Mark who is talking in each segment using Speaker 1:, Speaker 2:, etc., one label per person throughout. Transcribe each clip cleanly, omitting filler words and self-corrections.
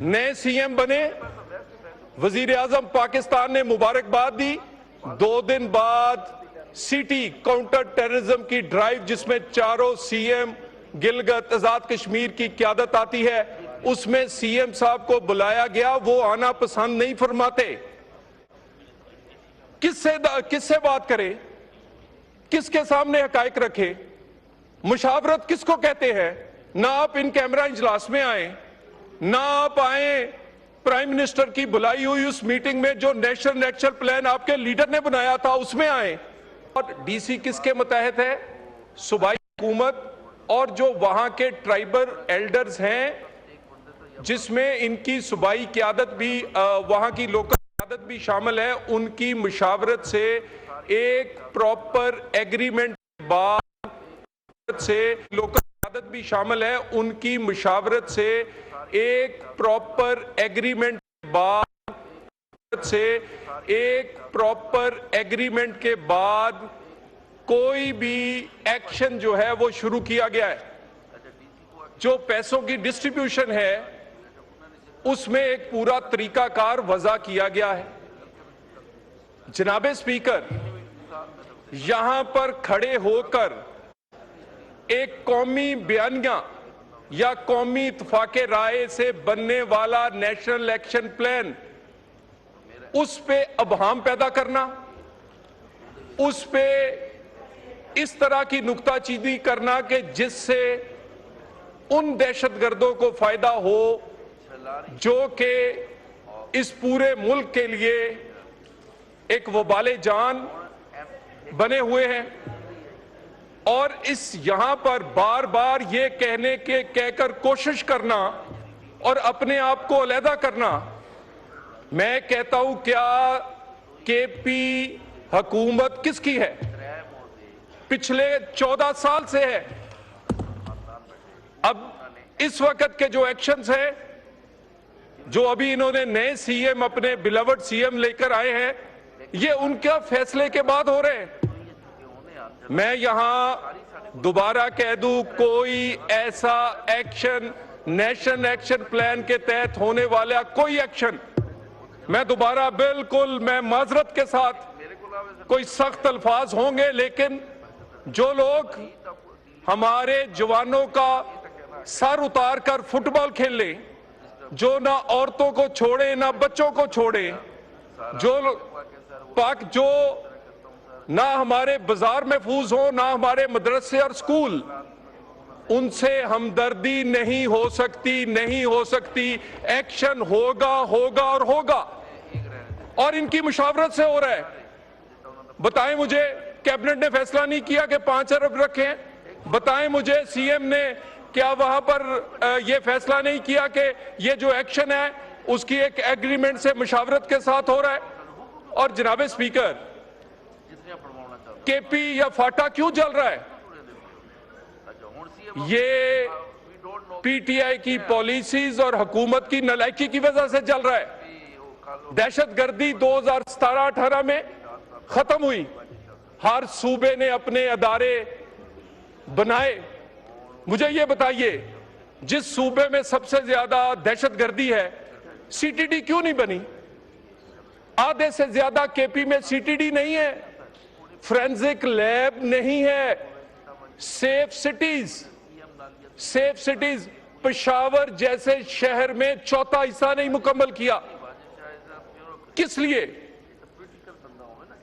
Speaker 1: نئے C M بنے, وزیر اعظم پاکستان نے مبارکباد دی. 2 دن بعد سی ٹی کاؤنٹر ٹیررزم کی ڈرائیو جس میں چاروں سی ایم گلگت آزاد کشمیر کی قیادت آتی ہے, اس میں سی ایم صاحب کو بلایا گیا, وہ آنا پسند نہیں فرماتے. کس سے بات کرے, کس کے سامنے حقائق رکھے, مشاورت کس کو کہتے ہیں؟ نہ آپ ان کیمرہ اجلاس میں آئیں, نہ آپ آئیں پرائم منسٹر کی بلائی ہوئی اس میٹنگ میں جو نیشنل ایکشن پلان آپ کے لیڈر نے بنایا تھا اس میں آئیں. اور ڈی سی کس کے متحد ہے؟ صوبائی حکومت اور جو وہاں کے ٹرائبل ایلڈرز ہیں, جس میں ان کی صوبائی قیادت بھی, وہاں کی لوکل قیادت بھی شامل ہے. ان کی مشاورت سے ایک پراپر ایگریمنٹ لوکل قیادت بھی شامل ہے. ان کی مشاورت سے ایک پراپر ایگریمنٹ کے بعد کوئی بھی ایکشن جو ہے وہ شروع کیا گیا ہے. جو پیسوں کی ڈسٹریبیوشن ہے اس میں ایک پورا طریقہ کار وضع کیا گیا ہے. جناب اسپیکر, یہاں پر کھڑے ہو کر ایک قومی بیانیہ یا قومی اتفاق رائے سے بننے والا نیشنل ایکشن پلان, اس پہ ابہام پیدا کرنا, اس پہ اس طرح کی نکتہ چینی کرنا کہ جس سے ان دہشت گردوں کو فائدہ ہو جو کہ اس پورے ملک کے لیے ایک وبال جان بنے ہوئے ہیں. اور اس یہاں پر بار بار یہ کہہ کر کوشش کرنا اور اپنے آپ کو علیحدہ کرنا, میں کہتا ہوں کیا کے پی حکومت کس کی ہے؟ پچھلے 14 سال سے ہے. اب اس وقت کے جو ایکشنز ہیں, جو ابھی انہوں نے نئے سی ایم, اپنے بیلوڈ سی ایم لے کر آئے ہیں, یہ ان کے فیصلے کے بعد ہو رہے ہیں. میں یہاں دوبارہ کہہ دوں, کوئی ایسا ایکشن نیشنل ایکشن پلان کے تحت ہونے والا کوئی ایکشن, میں دوبارہ بالکل میں معذرت کے ساتھ, کوئی سخت الفاظ ہوں گے, لیکن جو لوگ ہمارے جوانوں کا سر اتار کر فٹ بال کھیل لیں, جو نہ عورتوں کو چھوڑیں نہ بچوں کو چھوڑیں, جو نہ ہمارے بازار محفوظ ہوں نہ ہمارے مدرسے اور سکول, ان سے ہمدردی نہیں ہو سکتی. ایکشن ہوگا اور ہوگا, اور ان کی مشاورت سے ہو رہا ہے. بتائیں مجھے, کیبنٹ نے فیصلہ نہیں کیا کہ 5 ارب رکھیں؟ بتائیں مجھے, سی ایم نے کیا وہاں پر یہ فیصلہ نہیں کیا کہ یہ جو ایکشن ہے اس کی ایک ایگریمنٹ سے مشاورت کے ساتھ ہو رہا ہے؟ اور جناب اسپیکر, کے پی یا فاٹا کیوں جل رہا ہے؟ یہ پی ٹی آئی کی پالیسیز اور حکومت کی نالائکی کی وجہ سے جل رہا ہے. دہشت گردی 2017-18 میں ختم ہوئی, ہر صوبے نے اپنے ادارے بنائے. مجھے یہ بتائیے, جس صوبے میں سب سے زیادہ دہشت گردی ہے, سی ٹی ڈی کیوں نہیں بنی؟ آدھے سے زیادہ کے پی میں سی ٹی ڈی نہیں ہے, فرینزک لیب نہیں ہے, سیف سٹیز پشاور جیسے شہر میں 1/4 حصہ نہیں مکمل کیا. کس لیے؟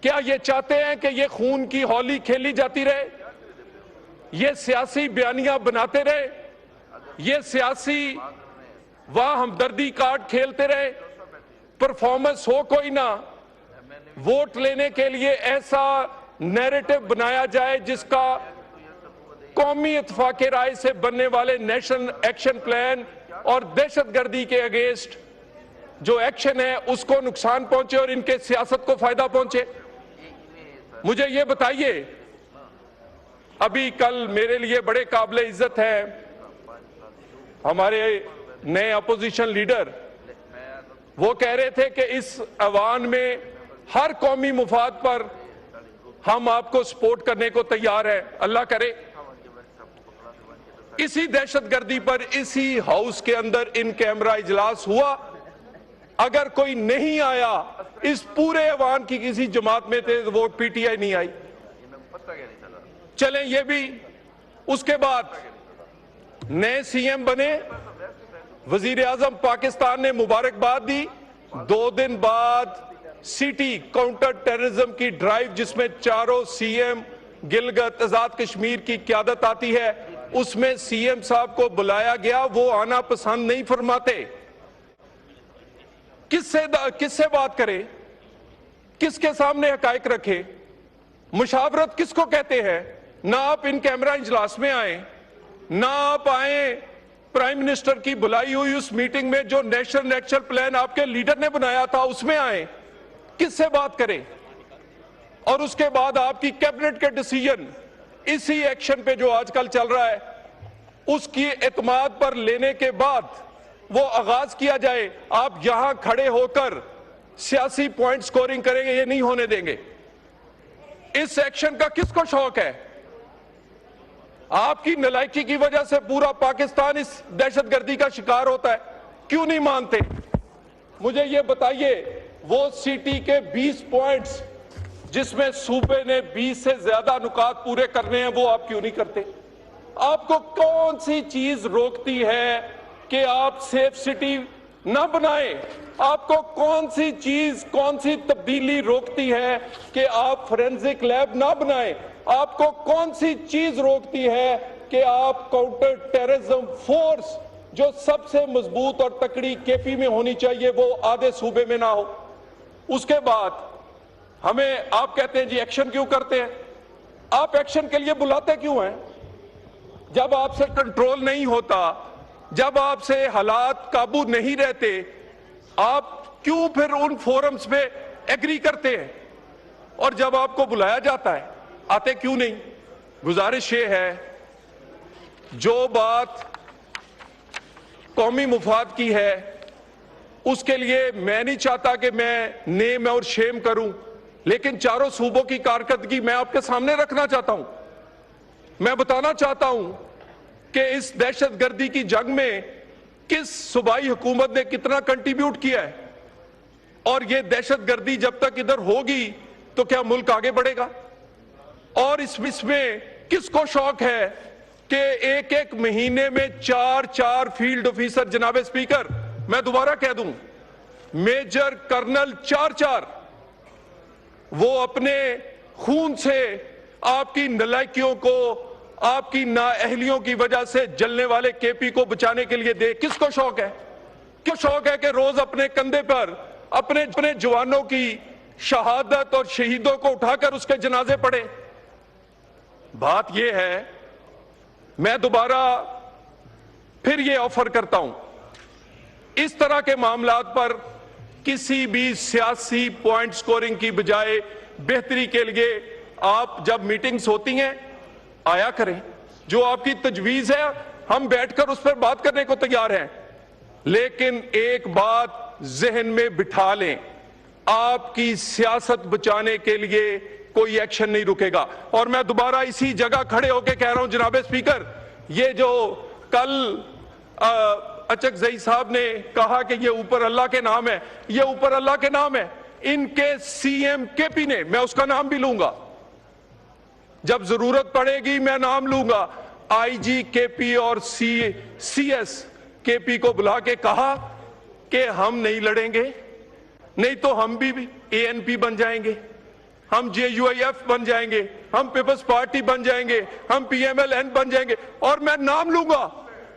Speaker 1: کیا یہ چاہتے ہیں کہ یہ خون کی ہولی کھیلی جاتی رہے, یہ سیاسی بیانیاں بناتے رہے, یہ سیاسی واہ ہمدردی کارڈ کھیلتے رہے, پرفارمنس ہو کوئی نہ, ووٹ لینے کے لیے ایسا نیریٹو بنایا جائے جس کا قومی اتفاق رائے سے بننے والے نیشنل ایکشن پلان اور دہشت گردی کے اگینسٹ جو ایکشن ہے اس کو نقصان پہنچے اور ان کے سیاست کو فائدہ پہنچے. مجھے یہ بتائیے, ابھی کل میرے لیے بڑے قابل عزت ہے, ہمارے نئے اپوزیشن لیڈر وہ کہہ رہے تھے کہ اس ایوان میں ہر قومی مفاد پر ہم آپ کو سپورٹ کرنے کو تیار ہیں. اللہ کرے इसी दहशतगर्दी पर इसी हाउस के अंदर इन कैमरा इजलास हुआ। अगर कोई नहीं आया इस पूरे ऐवान की किसी जमात में थे तो वो पीटीआई नहीं आई। चलें ये भी। उसके बाद नए सीएम बने, वजीर आजम पाकिस्तान ने मुबारकबाद दी। 2 दिन बाद सिटी काउंटर टेररिज्म की ड्राइव जिसमें चारों सीएम गिलगित आजाद कश्मीर की क़यादत आती है, उसमें सीएम साहब को बुलाया गया। वो आना पसंद नहीं फरमाते। किससे बात करे, किसके सामने हकायक रखे, मुशावरत किसको कहते हैं? ना आप इन कैमरा इजलास में आए, ना आप आए प्राइम मिनिस्टर की बुलाई हुई उस मीटिंग में जो नेशनल एक्शन प्लान आपके लीडर ने बनाया था उसमें आए। किससे बात करें? और उसके बाद आपकी कैबिनेट के डिसीजन इसी एक्शन पे जो आजकल चल रहा है उसकी एतमाद पर लेने के बाद वो आगाज किया जाए। आप यहां खड़े होकर सियासी पॉइंट स्कोरिंग करेंगे, ये नहीं होने देंगे। इस एक्शन का किसको शौक है? आपकी नालायकी की वजह से पूरा पाकिस्तान इस दहशतगर्दी का शिकार होता है। क्यों नहीं मानते? मुझे ये बताइए, वो सिटी के 20 पॉइंट्स जिसमें सूबे ने 20 से ज्यादा नुकात पूरे करने हैं, वो आप क्यों नहीं करते? आपको कौन सी चीज रोकती है कि आप सेफ सिटी ना बनाएं? आपको कौन सी चीज, कौन सी तब्दीली रोकती है कि आप फोरेंसिक लैब ना बनाएं? आपको कौन सी चीज रोकती है कि आप काउंटर टेररिज्म फोर्स जो सबसे मजबूत और तकड़ी केपी में होनी चाहिए वो आधे सूबे में ना हो? उसके बाद हमें आप कहते हैं जी एक्शन क्यों करते हैं? आप एक्शन के लिए बुलाते क्यों हैं? जब आपसे कंट्रोल नहीं होता, जब आपसे हालात काबू नहीं रहते, आप क्यों फिर उन फोरम्स पे एग्री करते हैं? और जब आपको बुलाया जाता है आते क्यों नहीं? गुजारिश ये है, जो बात कौमी मुफाद की है उसके लिए मैं नहीं चाहता कि मैं नेम और शेम करूं, लेकिन चारों सूबों की कारकर्दगी मैं आपके सामने रखना चाहता हूं। मैं बताना चाहता हूं कि इस दहशतगर्दी की जंग में किस सूबाई हुकूमत ने कितना कंट्रीब्यूट किया है, और ये दहशतगर्दी जब तक इधर होगी तो क्या मुल्क आगे बढ़ेगा? और इसमें किसको शौक है कि एक एक महीने में 4 फील्ड ऑफिसर, जनाब स्पीकर मैं दोबारा कह दूं, मेजर कर्नल 4 वो अपने खून से आपकी नालायकियों को, आपकी नाअहलियों की वजह से जलने वाले केपी को बचाने के लिए दे। किसको शौक है? क्यों शौक है कि रोज अपने कंधे पर अपने जवानों की शहादत और शहीदों को उठाकर उसके जनाजे पड़े? बात यह है, मैं दोबारा फिर ये ऑफर करता हूं, इस तरह के मामलात पर किसी भी सियासी पॉइंट स्कोरिंग की बजाय बेहतरी के लिए आप जब मीटिंग्स होती हैं आया करें। जो आपकी तजवीज है हम बैठकर उस पर बात करने को तैयार हैं, लेकिन एक बात जहन में बिठा लें, आपकी सियासत बचाने के लिए कोई एक्शन नहीं रुकेगा। और मैं दोबारा इसी जगह खड़े होकर कह रहा हूं जनाब स्पीकर, ये जो कल अचकजई साहब ने कहा कि ये ऊपर अल्लाह के नाम है, ये ऊपर अल्लाह के नाम है। इनके सीएम केपी ने, मैं उसका नाम भी लूंगा, जब जरूरत पड़ेगी मैं नाम लूंगा, आईजी केपी और सीएस केपी को बुला के कहा कि हम नहीं लड़ेंगे, नहीं तो हम भी एएनपी बन जाएंगे, हम जेयूआईएफ बन जाएंगे, हम पीपल्स पार्टी बन जाएंगे, हम पीएमएलएन बन जाएंगे, और मैं नाम लूंगा,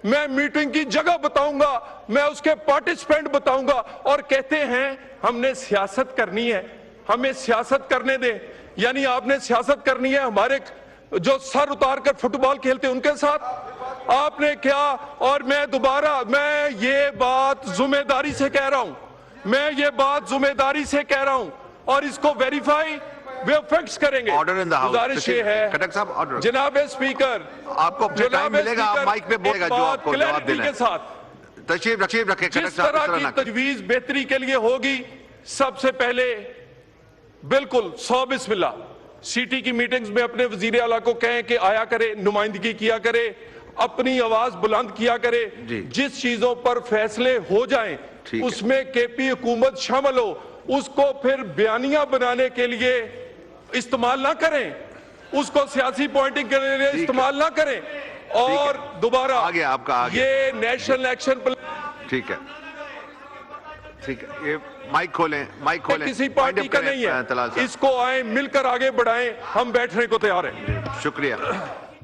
Speaker 1: मैं मीटिंग की जगह बताऊंगा, मैं उसके पार्टिसिपेंट बताऊंगा। और कहते हैं हमने सियासत करनी है, हमें सियासत करने दें। यानी आपने सियासत करनी है हमारे जो सर उतार कर फुटबॉल खेलते हैं उनके साथ? आपने क्या? और मैं दोबारा, मैं ये बात जिम्मेदारी से कह रहा हूं, मैं ये बात जिम्मेदारी से कह रहा हूं, और इसको वेरीफाई वे फैक्ट्स करेंगे। गुजारिश ये है जनाब स्पीकर,
Speaker 2: आपको टाइम मिलेगा, आप माइक पे बोलेगा जो आपको जवाब देना है।
Speaker 1: के साथ
Speaker 2: तशरीफ रखें,
Speaker 1: जिस तरह की तजवीज बेहतरी के लिए होगी, सबसे पहले बिल्कुल 100 बिस्मिल्लाह सिटी की मीटिंग्स में अपने वजीर आला को कहें कि आया करे, नुमाइंदगी किया करे, اپنی آواز بلند کیا کرے,
Speaker 2: جی.
Speaker 1: جس چیزوں پر فیصلے ہو جائیں
Speaker 2: ٹھیک ہے.
Speaker 1: اس میں کے پی حکومت شامل ہو, اس کو پھر بیانیہ بنانے کے لیے استعمال نہ کریں, اس کو سیاسی پوائنٹنگ کے لیے استعمال نہ کریں. اور دوبارہ
Speaker 2: آگے آپ کا آگے
Speaker 1: یہ نیشنل ایکشن پلان
Speaker 2: ٹھیک ہے, ٹھیک ہے, یہ مائک کھولیں, مائک کھولیں,
Speaker 1: کسی پارٹی کا نہیں ہے,
Speaker 2: طلال صاحب.
Speaker 1: اس کو آئیں مل کر آگے بڑھائیں, ہم بیٹھنے کو تیار ہیں.
Speaker 2: شکریہ.